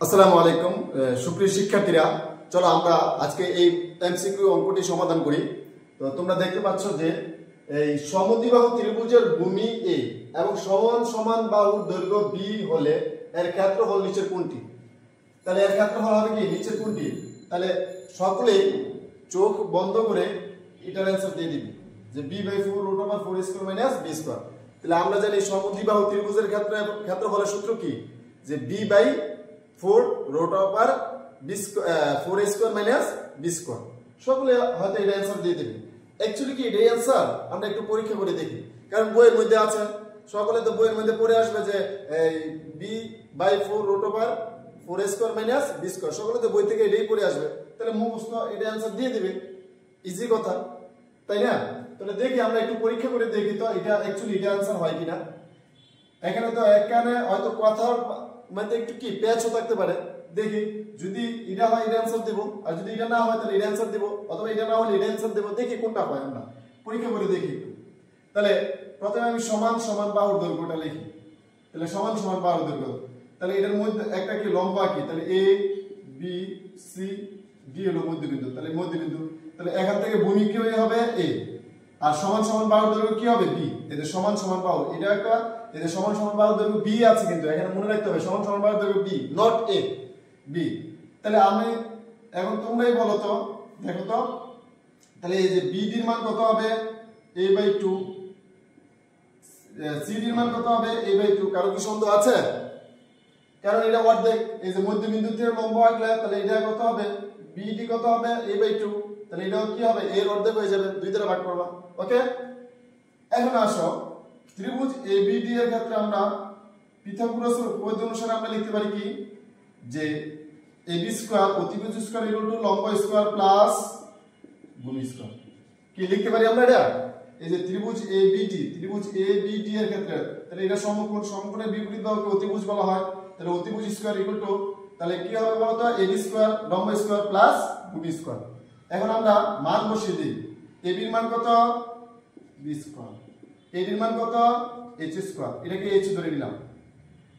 আসসালামু আলাইকুম সুপ্রিয় শিক্ষার্থীরা, চলো আমরা আজকে এই এমসিকিউ অঙ্কটি সমাধান করি। তো তোমরা দেখতে পাচ্ছ যে এই সমদ্বিবাহু ত্রিভুজের ভূমি এ এবং সমান সমান বাহুর দৈর্ঘ্য বি হলে এর ক্ষেত্রফল নিচের কোনটি? তাহলে এর ক্ষেত্রফল হবে কি নিচের কোনটি? তাহলে সকলেই চোখ বন্ধ করে এটার অ্যান্সার দিয়ে দিবি যে b/4√4² - b²। তাহলে আমরা জানি সমদ্বিবাহু ত্রিভুজের ক্ষেত্রফলের সূত্র কি, যে b/4√4² - b²। সকলে হয়তো এটা অ্যান্সার দিয়ে দেবে। অ্যাকচুয়ালি কি এটাই অ্যান্সার? আমরা একটু পরীক্ষা করে দেখি, কারণ বইয়ের মধ্যে আছে, সকলে তো বইয়ের মধ্যে পড়ে আসবে যে b/4√4² - b²। সকলে তো বই থেকে এটাই পড়ে আসবে, তাহলে মুখস্থ এটা অ্যান্সার দিয়ে দেবে। ইজি কথা, তাই না? তাহলে দেখি আমরা একটু পরীক্ষা করে দেখি তো এটা অ্যাকচুয়ালি এটা অ্যান্সার হয় কিনা। এখানে হয়তো কথার মধ্যে একটু কি প্যাচও থাকতে পারে। দেখি যদি এটা হয় এটা অ্যান্সার দেব, আর যদি এটা না হয় তাহলে এটা অ্যান্সার দেব, অথবা এটা না হলে এটা অ্যান্সার দেব। দেখি কোনটা হয়, আমরা পরীক্ষা করে দেখি। তাহলে প্রথমে আমি সমান সমান বাহুর দৈর্ঘ্যটা লিখি। তাহলে সমান সমান বাহুর দৈর্ঘ্য, তাহলে এটার মধ্যে একটা কি লম্বা কি, তাহলে এ বি সি ডি হলো মধ্যবিন্দু, তাহলে মধ্যবিন্দু। তাহলে এখান থেকে ভূমি কি হবে এ, আর সমান সমান বাহুর দৈর্ঘ্য কি হবে বি। এদের সমান সমান বাহু, এটা একটা এদের সমান সমান বাহুর দৈর্ঘ্য বি আছে, কিন্তু এখানে মনে রাখতে হবে সমান সমান বাহুর দৈর্ঘ্য বি, নট এ, বি। তাহলে আমি এখন তোমরাই বলো তো, দেখো তো, তাহলে এই যে বি ডির মান কত হবে a/2, সি ডির মান কত হবে a/2। কারো কি সন্দেহ আছে? কারণ এটা অর্ধেক, এই যে মধ্যবিন্দু থেকে লম্ব আঁকলে তাহলে এটা কত হবে বিডি কত হবে a/2, তাহলে এটাও কি হবে এর অর্ধেক হয়ে যাবে, 2 দ্বারা ভাগ করবা। ওকে, এখন আসো ত্রিভুজ এবিডি এর ক্ষেত্রে আমরা পিথাগোরাসের উপপাদ্য অনুসারে আমরা লিখতে পারি কি, যে এবি স্কয়ার অতিভুজ স্কয়ার ইকুয়াল টু লম্ব স্কয়ার প্লাস ভূমি স্কয়ার। কি লিখতে পারি আমরা এটা? এই যে ত্রিভুজ এবিডি এর ক্ষেত্রে, তাহলে এটা সমকোণের বিপরীত বাহুকে অতিভুজ বলা হয়। তাহলে অতিভুজ স্কয়ার ইকুয়াল টু, তাহলে কি হবে বলতো, এবি স্কয়ার লম্ব স্কয়ার প্লাস ভূমি স্কয়ার। এখন আমরা মান বসিয়ে দিই। এবি এর মান কত বি স্কয়ার, এর মান কত এইচ স্কয়ার, এটাকে এইচ ধরে নিলাম,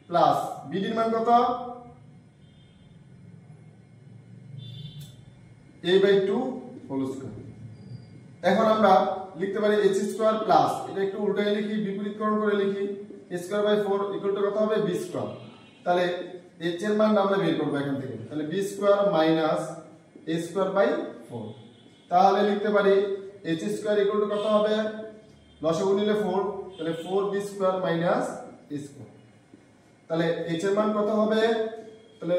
প্লাস বিডি এর মান কত a/2 হোল স্কয়ার। এখন আমরা লিখতে পারি h স্কয়ার প্লাস, এটা একটু উল্টায় লিখি, বিপরীতকরণ করে লিখি, a²/4 ইকুয়াল টু কত হবে b স্কয়ার। তাহলে h এর মান আমরা বের করব এখান থেকে, তাহলে b স্কয়ার মাইনাস a²/4। তাহলে লিখতে পারি h স্কয়ার ইকুয়াল টু কত হবে, লসাগু নিলে 4, তাহলে 4b square minus a square. তাহলে h এর মান কত হবে, তাহলে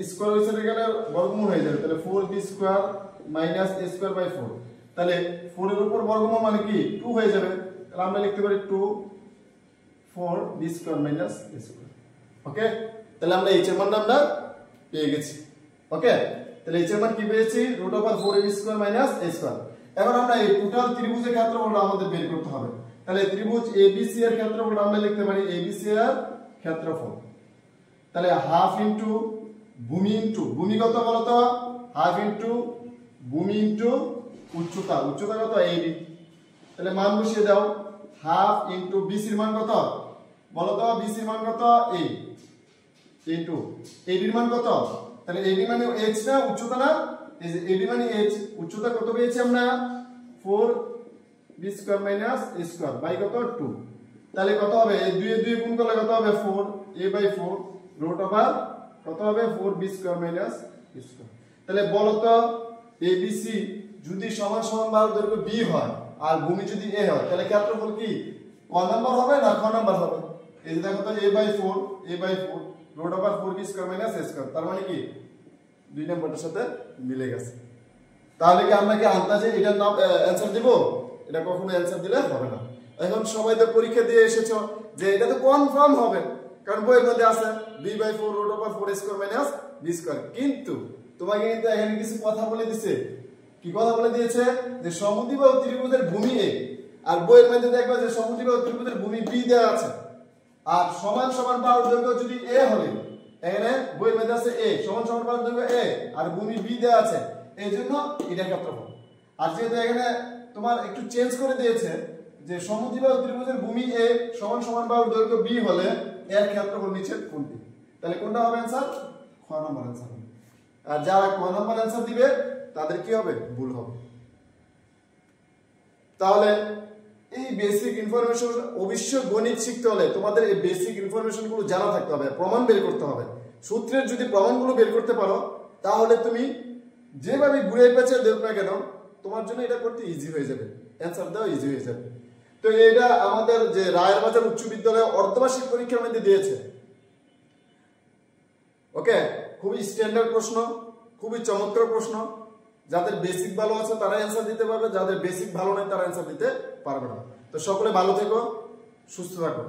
স্কয়ার হইছে গেলে বর্গমূল হয়ে যাবে, তাহলে 4b স্কয়ার মাইনাস a²/4। তাহলে 4 এর উপর বর্গমূল মানে কি 2 হয়ে যাবে, তাহলে আমরা লিখতে পারি 2 4b square minus a square. Okay, তাহলে আমরা h এর মান আমরা পেয়ে গেছি। ওকে, তাহলে h এর মান কি পেয়েছি, √4ab square minus a square. এখন আমরা এই টোটাল ত্রিভুজের ক্ষেত্রফল আমাদের বের করতে হবে। তাহলে ত্রিভুজ ABC এর ক্ষেত্রফল আমরা লিখতে পারি ABC এর ক্ষেত্রফল, তাহলে হাফ ইনটু ভূমি ইনটু ভূমি কত বলতো, হাফ ইনটু ভূমি ইনটু উচ্চতা, উচ্চতা কত AB। তাহলে মান বসিয়ে দাও, হাফ ইনটু BC এর মান কত বলতো, BC এর মান কত a ইনটু AD এর মান কত, তাহলে AD মানে h না উচ্চতা না, এই যে AD মানে h, উচ্চতা কত পেয়েছি আমরা 4b square minus a square by কত 2। তাহলে কত হবে, এই 2 এর 2 গুণ করলে কত হবে 4a/4 √, কত হবে 4b square minus a square. তাহলে বলো তো ABC যদি সমান সমান বাহুর দৈর্ঘ্য b হয় আর ভূমি যদি a হয়, তাহলে ক্ষেত্রফল কি ক নাম্বার হবে না খ নাম্বার হবে? এই যে দেখো তো a/4 √4b square minus a square, তার মানে কি 2 নম্বরটার সাথে মিলে গেছে। তাহলে কি আমরা কি আন্দাজে এটার নাম অ্যানসার দেব? এটা কখনো অ্যানসার দিলে হবে না। এখন সবাই তো পরীক্ষা দিয়ে এসেছো যে এটা তো কনফার্ম হবে, কারণ বইয়ের মধ্যে আছে b/4√4² - b²। কিন্তু তোমাকে কিন্তু এখানে কিছু কথা বলে দিয়েছে। কি কথা বলে দিয়েছে, যে সমদ্বিবাহু ত্রিভুজের ভূমি a, আর বইয়ের মধ্যে দেখবা যে সমদ্বিবাহু ত্রিভুজের ভূমি b দেওয়া আছে, আর সমান সমান বাহুর দৈর্ঘ্য যদি a হলে, এখানে বইয়ের মধ্যে আছে a, সমান সমান বাহুর দৈর্ঘ্য a আর ভূমি b দেওয়া আছে, এই জন্য এটা ক্ষেত্রফল। আর যেহেতু এখানে তোমার একটু চেঞ্জ করে দিয়েছে যে সমদ্বিবাহু ত্রিভুজের ভূমি a সমান সমান বাহুর দৈর্ঘ্য b হলে এর ক্ষেত্রফল নিচে কোনটি, তাহলে কোনটা হবে অ্যানসার, ক খ নম্বর অ্যান্সার হবে। আর যারা ক নম্বর অ্যান্সার দিবে তাদের কি হবে? ভুল হবে। তাহলে এই বেসিক ইনফরমেশন, অবশ্যই গণিত শিখতে হলে তোমাদের এই বেসিক ইনফরমেশন গুলো জানা থাকতে হবে, প্রমাণ বের করতে হবে। সূত্রের যদি প্রমাণগুলো বের করতে পারো তাহলে তুমি যেভাবে ঘুরে পেঁচে দেখ না কেন তোমার জন্য এটা করতে ইজি হয়ে যাবে, অ্যান্সার দেওয়া ইজি হয়ে যাবে। তো এটা আমাদের যে রায়ের বাজার উচ্চ বিদ্যালয়ে অর্ধবার্ষিক পরীক্ষার মধ্যে দিয়েছে। ওকে, খুবই স্ট্যান্ডার্ড প্রশ্ন, খুবই চমৎকার প্রশ্ন। যাদের বেসিক ভালো আছে তারা অ্যান্সার দিতে পারবে, যাদের বেসিক ভালো নেই তারা অ্যান্সার দিতে পারবে না। তো সকলে ভালো থেকো, সুস্থ থাকো।